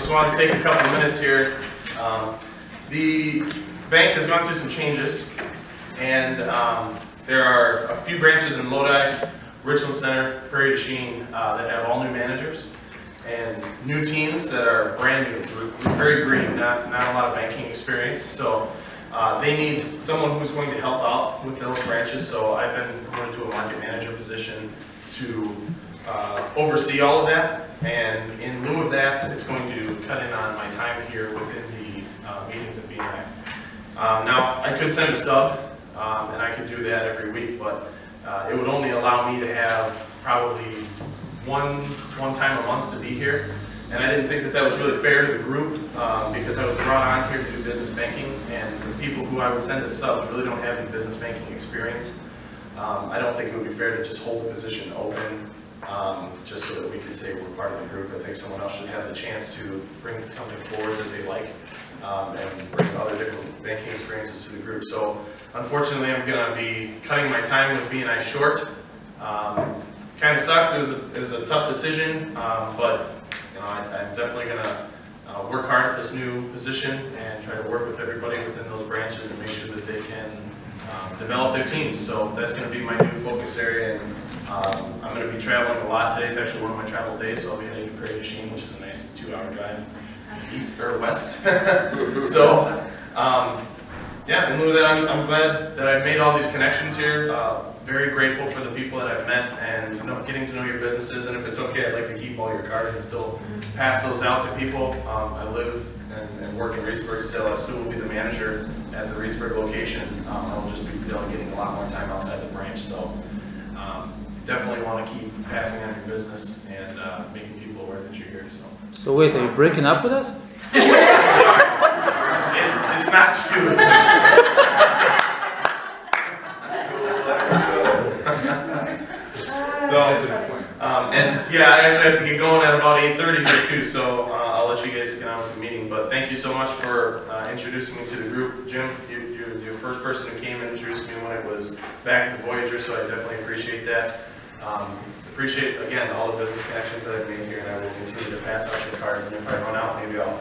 just wanted to take a couple of minutes here. The bank has gone through some changes, and there are a few branches in Lodi, Richland Center, Prairie du Chien that have all new managers and new teams that are brand new, very green, not a lot of banking experience. So they need someone who's going to help out with those branches. So I've been promoted to a market manager position to oversee all of that. And in lieu of that, it's going to cut in on my time here within the meetings at BNI. Now, I could send a sub, and I could do that every week, but it would only allow me to have probably one time a month to be here. And I didn't think that that was really fair to the group because I was brought on here to do business banking, and the people who I would send as subs really don't have any business banking experience. I don't think it would be fair to just hold the position open just so that we could say we're part of the group. I think someone else should have the chance to bring something forward that they like and bring other different banking experiences to the group. So unfortunately, I'm going to be cutting my time with BNI short. Kind of sucks. It was a tough decision, but you know, I'm definitely going to work hard at this new position and try to work with everybody within those branches and make sure that they can develop their teams. So that's going to be my new focus area. And I'm going to be traveling a lot. Today's actually one of my travel days, so I'll be heading to Prairie du Chien, which is a nice 2-hour drive east or west. So yeah, in lieu of that, I'm glad that I've made all these connections here. Very grateful for the people that I've met and getting to know your businesses. And if it's okay, I'd like to keep all your cards and still pass those out to people. I live and work in Reedsburg still. I still will be the manager at the Reedsburg location. I'll just be delegating a lot more time outside the branch. So definitely want to keep passing on your business and making people aware that you're here. So wait, are you breaking up with us? Sorry. It's not you. It's and yeah, I actually have to get going at about 8:30 here too, so I'll let you guys get on with the meeting. But thank you so much for introducing me to the group. Jim, you're the first person who came and introduced me when I was back at the Voyager, so I definitely appreciate that. Appreciate, again, all the business connections that I've made here, and I will continue to pass out your cards. And if I run out, maybe I'll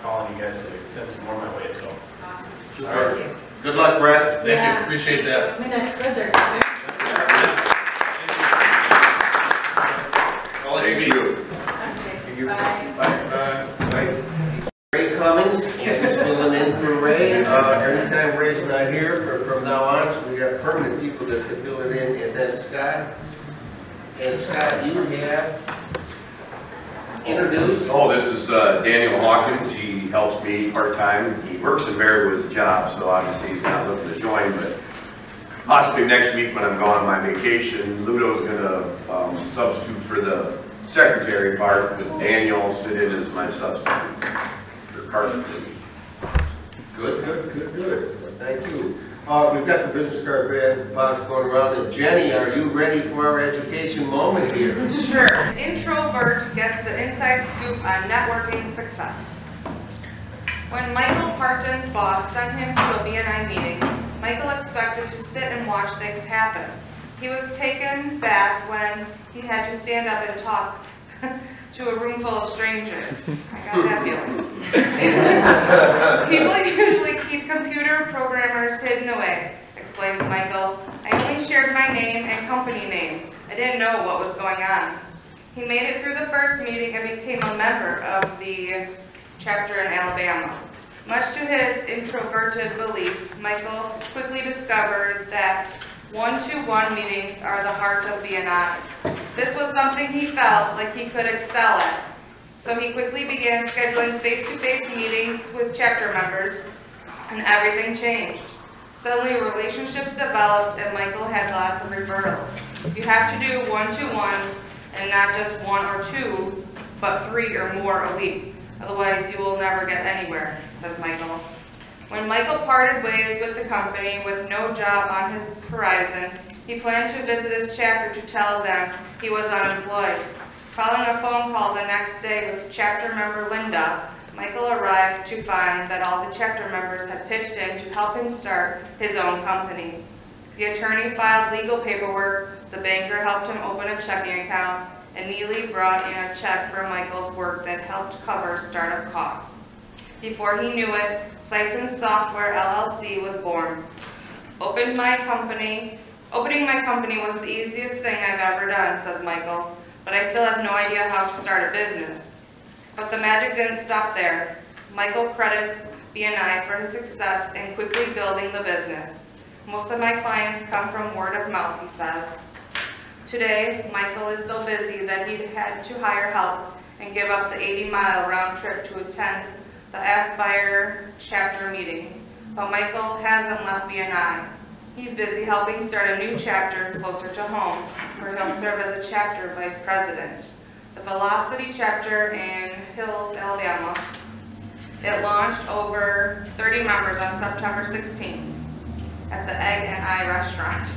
call on you guys to send some more my way. So, awesome. All right. Good luck, Brett. Thank you. Appreciate that. I mean, that's good. They're Thank you. Thank you. Bye. Bye. Ray Cummings, he's filling in for Ray. Anytime Ray's not here, from now on, so we got permanent people that can fill it in. And then Scott. And Scott, you have introduced. Oh, this is Daniel Hawkins. He helps me part-time. He works in Barry with his job, so obviously he's not looking to join, but possibly next week when I'm gone on my vacation, Ludo's going to substitute for the secretary part, but Daniel will sit in as my substitute for Carter. Good. Thank you. We've got the business card box going around. And Jenny, are you ready for our education moment here? Sure. Introvert gets the inside scoop on networking success. When Michael Parton's boss sent him to a BNI meeting, Michael expected to sit and watch things happen. He was taken back when he had to stand up and talk to a room full of strangers. I got that feeling. People usually keep computer programmers hidden away, explains Michael. I only shared my name and company name. I didn't know what was going on. He made it through the first meeting and became a member of the chapter in Alabama. Much to his introverted belief, Michael quickly discovered that one-to-one meetings are the heart of BNI. This was something he felt like he could excel at. So he quickly began scheduling face-to-face meetings with chapter members, and everything changed. Suddenly relationships developed and Michael had lots of referrals. You have to do one-to-ones and not just 1 or 2, but 3 or more a week. Otherwise you will never get anywhere, says Michael. When Michael parted ways with the company with no job on his horizon, he planned to visit his chapter to tell them he was unemployed. Following a phone call the next day with chapter member Linda, Michael arrived to find that all the chapter members had pitched in to help him start his own company. The attorney filed legal paperwork, the banker helped him open a checking account, and Neely brought in a check for Michael's work that helped cover startup costs. Before he knew it, Sites and Software LLC was born. Opening my company was the easiest thing I've ever done, says Michael, but I still have no idea how to start a business. But the magic didn't stop there. Michael credits BNI for his success in quickly building the business. Most of my clients come from word of mouth, he says. Today, Michael is so busy that he had to hire help and give up the 80-mile round trip to attend the Aspire chapter meetings. But Michael hasn't left BNI. He's busy helping start a new chapter closer to home, where he'll serve as a chapter vice president. The Velocity chapter in Hills, Alabama. It launched over 30 members on September 16th at the Egg and I restaurant.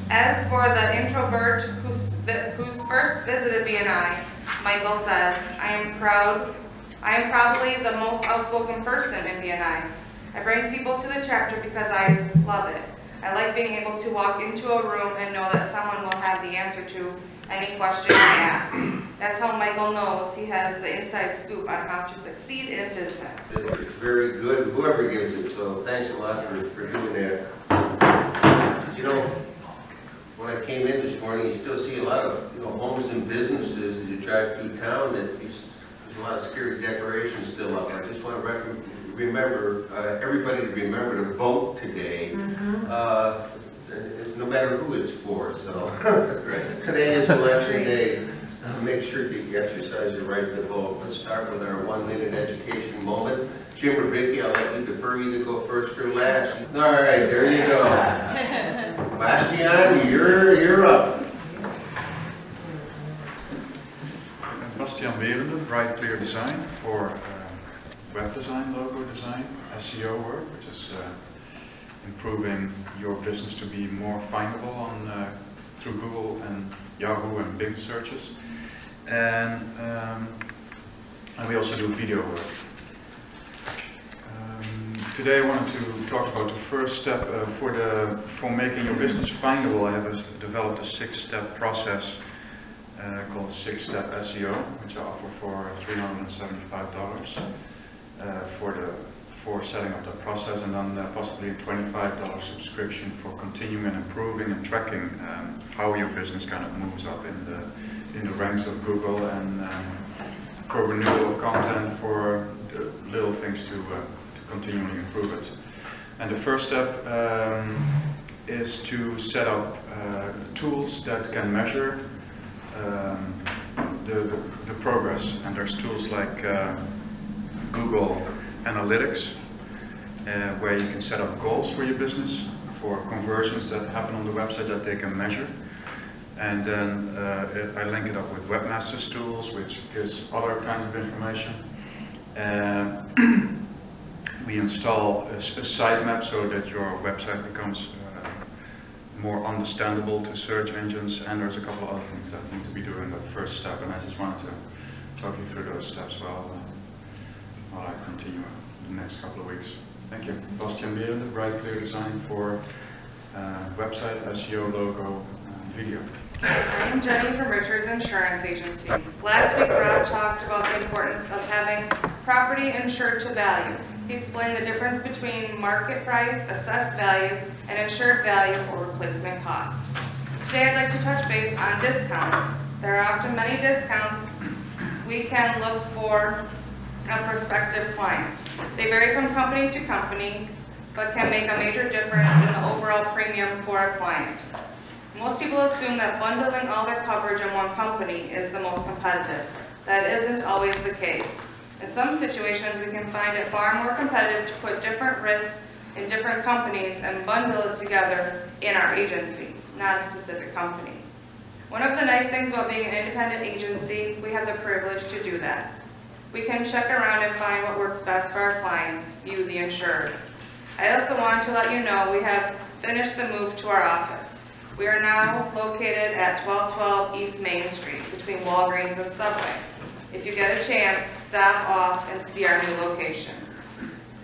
As for the introvert who's first visited BNI, Michael says, I am probably the most outspoken person in BNI. I bring people to the chapter because I love it. I like being able to walk into a room and know that someone will have the answer to any question I ask. That's how Michael knows he has the inside scoop on how to succeed in business. It's very good, whoever gives it, so thanks a lot for doing that. You know, when I came in this morning, you still see a lot of homes and businesses as you drive through town that there's a lot of scary decorations still up. I just want to remember everybody to remember to vote today, no matter who it's for. So today is election day. Make sure that you exercise your right to vote. Let's start with our 1-minute education moment. Jim or Vicky, I'll let you defer either go first or last. All right, there you go. Bastian, you're up. Bastian Berende, Bright Clear Design for web design, logo design, SEO work, which is improving your business to be more findable on through Google and Yahoo and Bing searches, and we also do video work. Today I wanted to talk about the first step for making your business findable. I have developed a 6-step process called 6-Step SEO, which I offer for $375 for setting up the process, and then possibly a $25 subscription for continuing and improving and tracking how your business kind of moves up in the ranks of Google, and for renewal of content, for little things to continually improve it. And the first step is to set up tools that can measure the progress, and there's tools like Google Analytics, where you can set up goals for your business, for conversions that happen on the website that they can measure. And then I link it up with Webmaster's Tools, which gives other kinds of information. We install a sitemap so that your website becomes more understandable to search engines, and there's a couple of other things that need to be doing that first step, and I just wanted to talk you through those steps while I continue the next couple of weeks. Thank you. Bastian Berende, Bright Clear Design for website, SEO, logo, video. I'm Jenny from Richards Insurance Agency. Last week, Rob talked about the importance of having property insured to value. He explained the difference between market price, assessed value, and insured value or replacement cost. Today, I'd like to touch base on discounts. There are often many discounts we can look for a prospective client. They vary from company to company, but can make a major difference in the overall premium for a client. Most people assume that bundling all their coverage in one company is the most competitive. That isn't always the case. In some situations, we can find it far more competitive to put different risks in different companies and bundle it together in our agency, not a specific company. One of the nice things about being an independent agency, we have the privilege to do that. We can check around and find what works best for our clients, you, the insured. I also want to let you know we have finished the move to our office. We are now located at 1212 East Main Street, between Walgreens and Subway. If you get a chance, stop off and see our new location.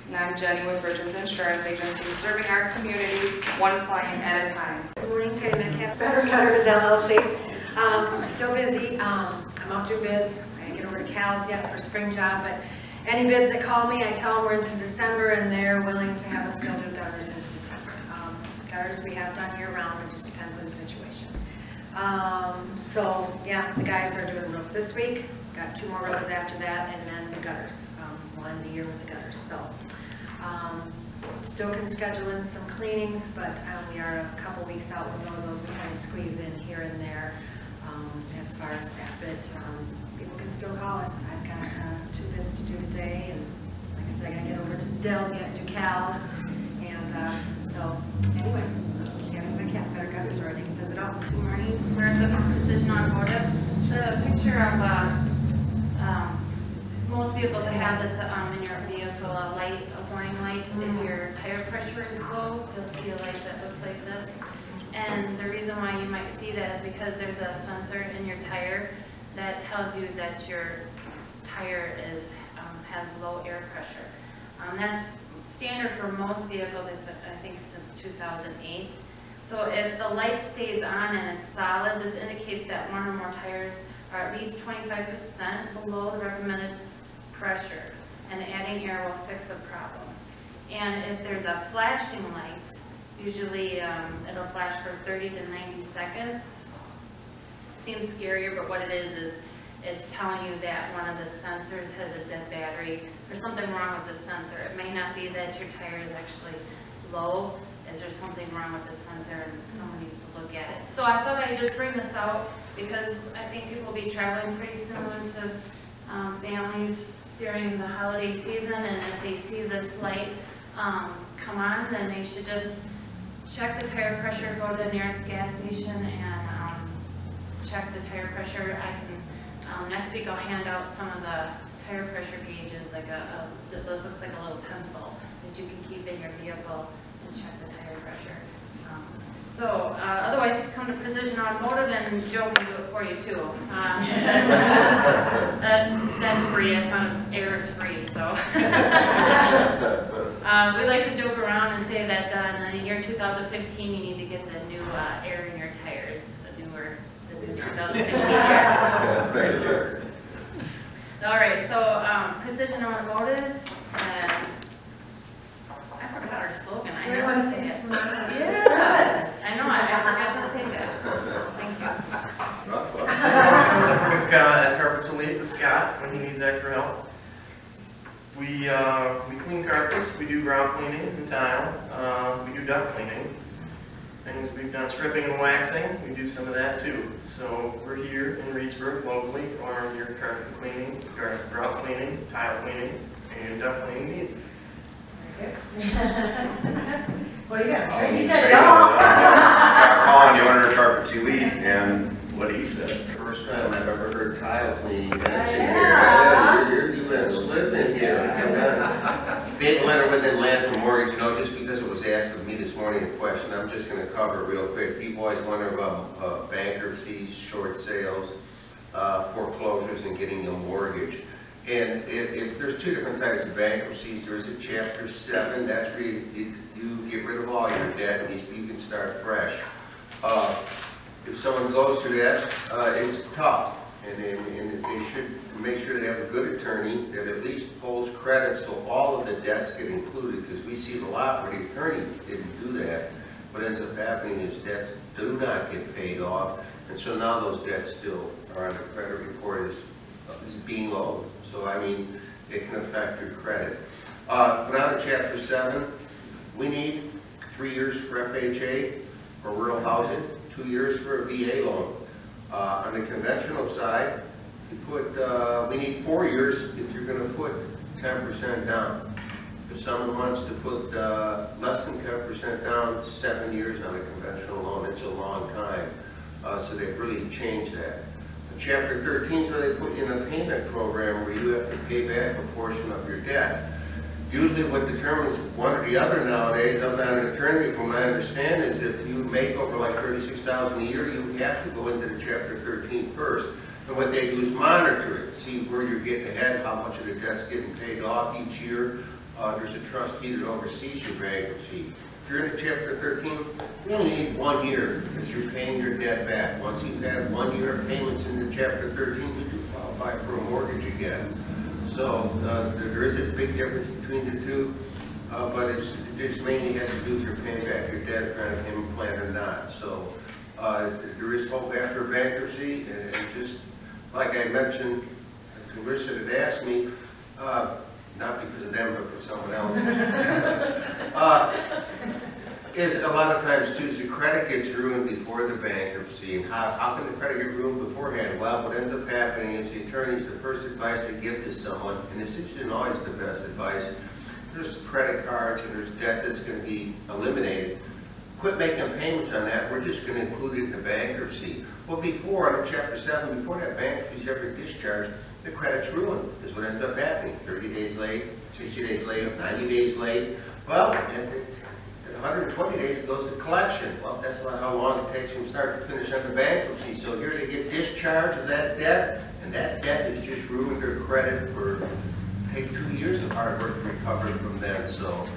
And I'm Jenny with Richards Insurance Agency, serving our community one client at a time. Better Gutters LLC. I'm still busy. I'm out doing bids. I didn't get over to Cal's yet for spring job, but any bids that call me, I tell them we're into December, and they're willing to have us still do gutters into December. Gutters we have done year round, it just depends on the situation. So yeah, the guys are doing roof this week. Got 2 more rows after that, and then the gutters. We'll end the year with the gutters. So still can schedule in some cleanings, but we are a couple weeks out with those. We kind of squeeze in here and there as far as that. But people can still call us. I've got 2 bids to do today, and like I said, I gotta get over to Dell's yet and do Cal's. And so anyway, having my cat better gutters running, it says it all. Good morning, Marissa from Precision Automotive. The picture of most vehicles that have this in your vehicle, a warning light. If your tire pressure is low, you'll see a light that looks like this. And the reason why you might see that is because there's a sensor in your tire that tells you that your tire has low air pressure. That's standard for most vehicles, I think, since 2008. So if the light stays on and it's solid, this indicates that 1 or more tires are at least 25% below the recommended pressure, and adding air will fix the problem. And if there's a flashing light, usually it'll flash for 30 to 90 seconds. Seems scarier, but what it is it's telling you that one of the sensors has a dead battery or something wrong with the sensor. It may not be that your tire is actually low. Is there something wrong with the sensor and someone needs to look at it? So I thought I'd just bring this out because I think people will be traveling pretty similar to families during the holiday season, and if they see this light come on, then they should just check the tire pressure, go to the nearest gas station and check the tire pressure. I can next week I'll hand out some of the tire pressure gauges, like this looks like a little pencil that you can keep in your vehicle and check the tire pressure. Otherwise you can come to Precision Automotive and Joe can do it for you too. That's free. It's not air is free. So we like to joke around and say that in the year 2015 you need to get the new air in your tires, the new 2015 year. All right. So Precision Automotive. I forgot our slogan. I never say it. Yes. I know. I forgot to say that. Thank you. We've got Carpets Elite with Scott when he needs extra help. We clean carpets. We do ground cleaning and tile. We do duct cleaning. Things we've done stripping and waxing. We do some of that too. So we're here in Reedsburg locally for your carpet cleaning, grout cleaning, tile cleaning, and duct cleaning needs. Well, yeah, You you said it all. calling the owner of Carpets Elite, and what he said. First time I've ever heard tile cleaning mentioned Yeah. here. You've been slipping here. Big letter within land for mortgage, just because it was asked of me this morning a question, I'm just going to cover it real quick. People always wonder about bankruptcies, short sales, foreclosures, and getting a mortgage. And if there's 2 different types of bankruptcies, there is a Chapter 7, that's where you get rid of all your debt and you can start fresh. If someone goes through that, it's tough, and they should make sure they have a good attorney that at least pulls credits so all of the debts get included, because we see it a lot where the attorney didn't do that. What ends up happening is debts do not get paid off, and so now those debts still are on the credit report as being owed. So I mean, it can affect your credit. Now to Chapter 7, we need 3 years for FHA for rural housing, 2 years for a VA loan. On the conventional side, we need 4 years if you're going to put 10% down. If someone wants to put less than 10% down, 7 years on a conventional loan. It's a long time. So they've really changed that. Chapter 13 is where they put you in a payment program where you have to pay back a portion of your debt. Usually what determines one or the other nowadays, I'm not an attorney, from what I understand, is if you make over like $36,000 a year, you have to go into the Chapter 13 first. And what they do is monitor it, see where you're getting ahead, how much of the debt's getting paid off each year. There's a trustee that oversees your bankruptcy. if you're in the Chapter 13, you only need 1 year because you're paying your debt back. Once you've had 1 year of payments in the Chapter 13, you do qualify for a mortgage again. So there is a big difference between the two, but it just mainly has to do with your paying back your debt, trying to payment plan or not. So there is hope after bankruptcy, and just like I mentioned, Carissa had asked me, not because of them, but for someone else, is a lot of times too, the credit gets ruined before the bankruptcy. And how can the credit get ruined beforehand? Well, what ends up happening is the attorneys, the first advice they give to someone, and this isn't always the best advice, there's credit cards and there's debt that's going to be eliminated. Quit making payments on that, we're just going to include it in the bankruptcy. Well, before, under Chapter 7, before that bankruptcy is ever discharged, the credit's ruined, is what ends up happening. 30 days late, 60 days late, 90 days late. Well, at 120 days it goes to collection. Well, that's about how long it takes from start to finish under bankruptcy. So here they get discharged of that debt, and that debt has just ruined their credit for take 2 years of hard work to recover from then. So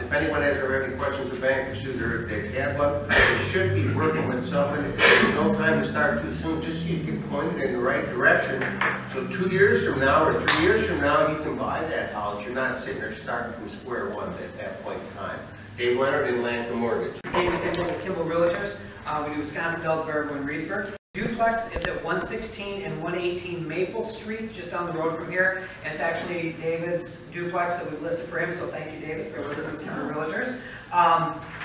if anyone has ever any questions of bankruptcy or if they have one, they should be working with someone. There's no time to start too soon, just so you get pointed in the right direction. So 2 years from now or 3 years from now, you can buy that house. You're not sitting there starting from square one at that point in time. Dave Leonard in Lansing Mortgage. David Kimball, Kimball Realtors. We do Wisconsin, Delaware, and Reedsburg. Duplex is at 116 and 118 Maple Street, just down the road from here. And it's actually David's duplex that we've listed for him, so thank you, David, for listing with Kimball Realtors.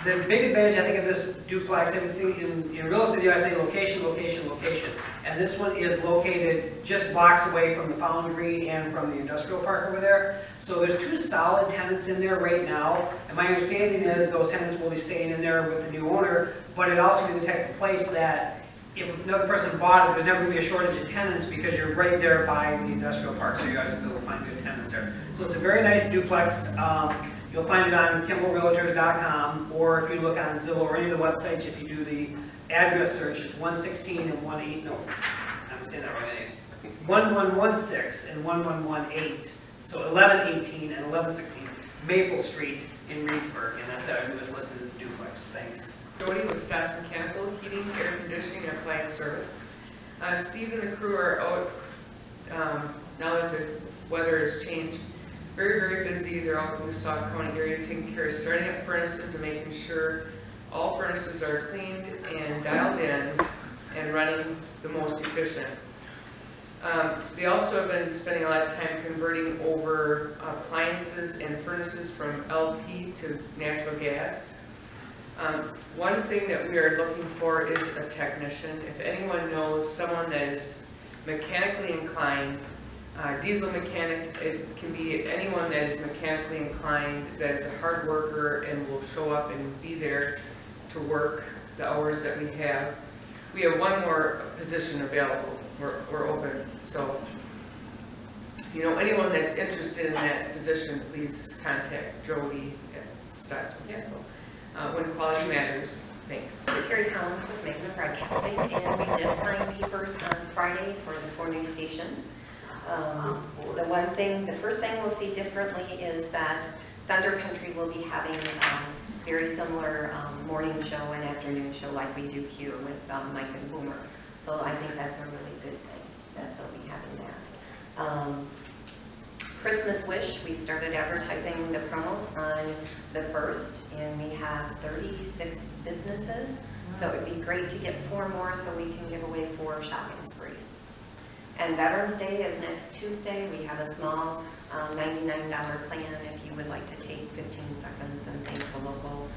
The big advantage, I think, of this duplex, everything in real estate, I say location, location, location. And this one is located just blocks away from the Foundry and from the industrial park over there. So there's 2 solid tenants in there right now. And my understanding is those tenants will be staying in there with the new owner, but it also be the type of place that if another person bought it, there's never going to be a shortage of tenants because you're right there by the industrial park, so you guys will be able to find good tenants there. So it's a very nice duplex. You'll find it on KimballRealtors.com, or if you look on Zillow or any of the websites, if you do the address search, it's 116 and 18, no, I'm saying that right, 1116 and 1118, so 1118 and 1116 Maple Street in Reedsburg, and that's how it was listed as a duplex. Thanks. Jody with Stats Mechanical, Heating, Air Conditioning, and Appliance Service. Steve and the crew are out, now that the weather has changed, very, very busy. They're out in the Sauk County area taking care of starting up furnaces and making sure all furnaces are cleaned and dialed in and running the most efficient. They also have been spending a lot of time converting over appliances and furnaces from LP to natural gas. One thing that we are looking for is a technician. If anyone knows someone that is mechanically inclined, diesel mechanic, it can be anyone that is mechanically inclined, that is a hard worker and will show up and be there to work the hours that we have. We have one more position available. We're open. So, you know, anyone that's interested in that position, please contact Jody at Stats Mechanical. When quality matters. Thanks. Terry Collins with Magna Broadcasting, and we did sign papers on Friday for the 4 new stations. The first thing we'll see differently is that Thunder Country will be having very similar morning show and afternoon show like we do here with Mike and Boomer. So I think that's a really good thing that they'll be having that. Christmas Wish, we started advertising the promos on the 1st, and we have 36 businesses. So it'd be great to get 4 more so we can give away 4 shopping sprees. And Veterans Day is next Tuesday. We have a small $99 plan if you would like to take 15 seconds and thank the local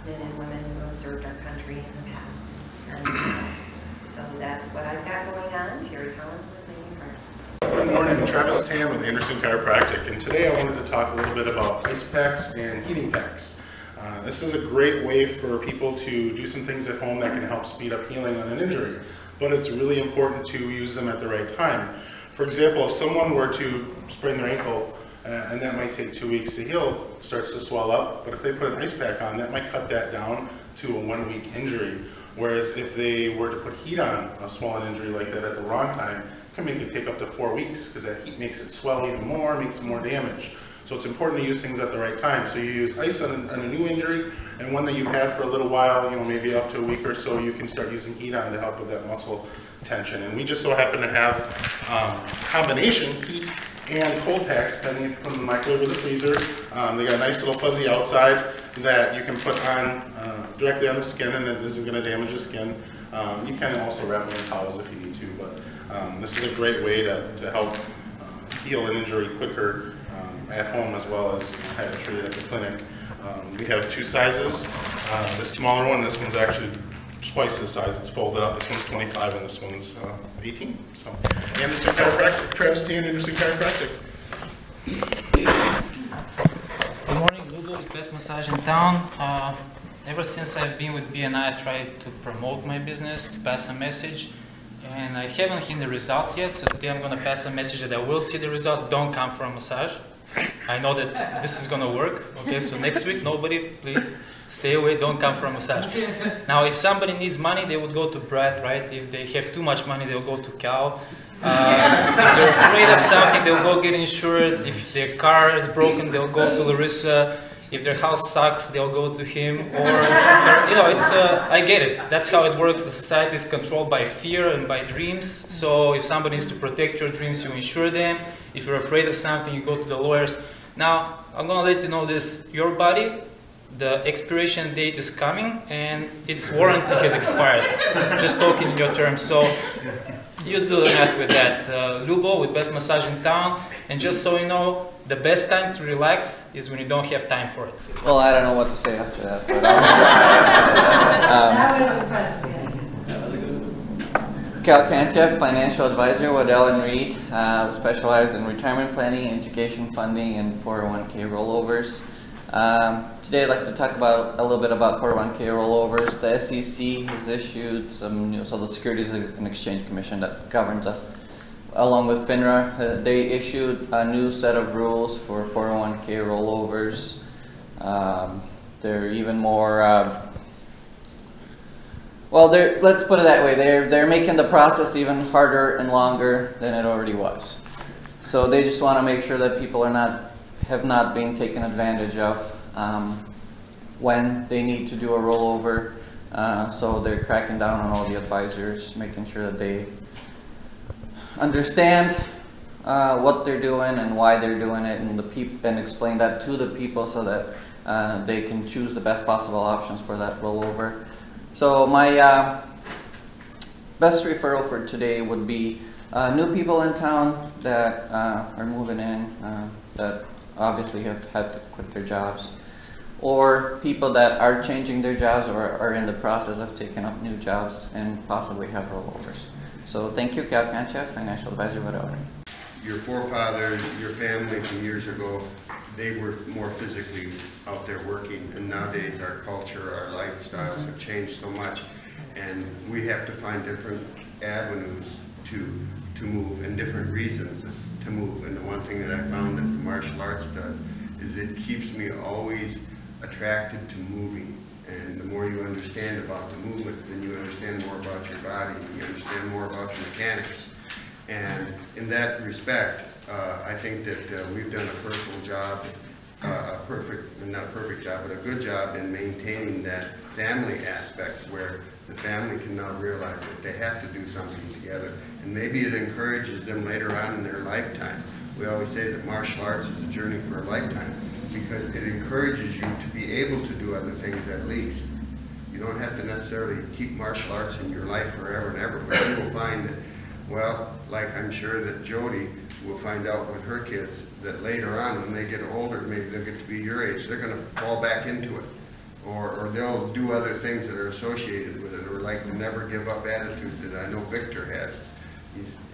men and women who have served our country in the past. And so that's what I've got going on. Terry Collins with Magna Broadcasting. Good morning, Travis Tam with Anderson Chiropractic, and today I wanted to talk a little bit about ice packs and heating packs. This is a great way for people to do some things at home that can help speed up healing on an injury, but it's really important to use them at the right time. For example, if someone were to sprain their ankle, and that might take 2 weeks to heal, it starts to swell up, but if they put an ice pack on, that might cut that down to a 1-week injury. Whereas if they were to put heat on a swollen injury like that at the wrong time, it can make it take up to 4 weeks because that heat makes it swell even more, makes more damage. So it's important to use things at the right time. So you use ice on a new injury, and one that you've had for a little while, maybe up to a week or so, you can start using heat on to help with that muscle tension. And we just so happen to have combination heat and cold packs, depending if you put them in the microwave or the freezer. They got a nice little fuzzy outside that you can put on directly on the skin, and it isn't going to damage the skin. You can also wrap them in towels if you need to, but this is a great way to help heal an injury quicker at home, as well as have it treated at the clinic. We have two sizes. The smaller one, this one's actually twice the size. It's folded up. This one's 25 and this one's 18. So, Anderson Chiropractic. Travis T. and Anderson Chiropractic. Good morning, Ludo, best massage in town. Ever since I've been with BNI, I've tried to promote my business, to pass a message, and I haven't seen the results yet, so today I'm going to pass a message that I will see the results. Don't come for a massage. I know that this is going to work. Okay, so next week, nobody, please stay away, don't come for a massage. Now, if somebody needs money, they would go to Brad, right? If they have too much money, they'll go to Cal. If they're afraid of something, they'll go get insured. If their car is broken, they'll go to Larissa. If their house sucks, they'll go to him. Or, it's, I get it. That's how it works. The society is controlled by fear and by dreams. So if somebody needs to protect your dreams, you insure them. If you're afraid of something, you go to the lawyers. Now, I'm going to let you know this. Your body, the expiration date is coming, and its warranty has expired. Just talking in your terms. So you do the math with that. Lubo with best massage in town. And just so you know, the best time to relax is when you don't have time for it. Well, I don't know what to say after that. But That was impressive, yes. Cal Kanchev, financial advisor with Allen Reed. Specialize in retirement planning, education funding, and 401k rollovers. Today I'd like to talk about a little bit about 401k rollovers. The SEC has issued some, so the Securities and Exchange Commission that governs us, along with FINRA, they issued a new set of rules for 401k rollovers. They're even more, let's put it that way, they're making the process even harder and longer than it already was. So they just want to make sure that people have not been taken advantage of when they need to do a rollover. So they're cracking down on all the advisors, making sure that they understand what they're doing and why they're doing it, and explain that to the people so that they can choose the best possible options for that rollover. So my best referral for today would be new people in town that are moving in, that obviously have had to quit their jobs, or people that are changing their jobs or are in the process of taking up new jobs and possibly have rollovers. So thank you, Cal Kanchev, financial advisor with Allen. Your forefathers, your family from years ago, they were more physically out there working, and nowadays our culture, our lifestyles have changed so much, and we have to find different avenues to move and different reasons to move. And the one thing that I found that the martial arts does is it keeps me always attracted to moving. And the more you understand about the movement, then you understand more about your body, and you understand more about the mechanics. And in that respect, I think that we've done a personal job, not a perfect job, but a good job in maintaining that family aspect where the family can now realize that they have to do something together. And maybe it encourages them later on in their lifetime. We always say that martial arts is a journey for a lifetime, because it encourages you to be able to do other things at least. You don't have to necessarily keep martial arts in your life forever and ever, but you will find that, well, like I'm sure that Jody will find out with her kids, that later on when they get older, maybe they'll get to be your age, they're going to fall back into it. Or they'll do other things that are associated with it, or like the never give up attitude that I know Victor has.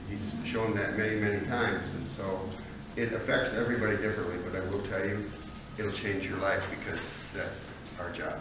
He's shown that many, many times, and so it affects everybody differently, but I will tell you, it'll change your life because that's our job.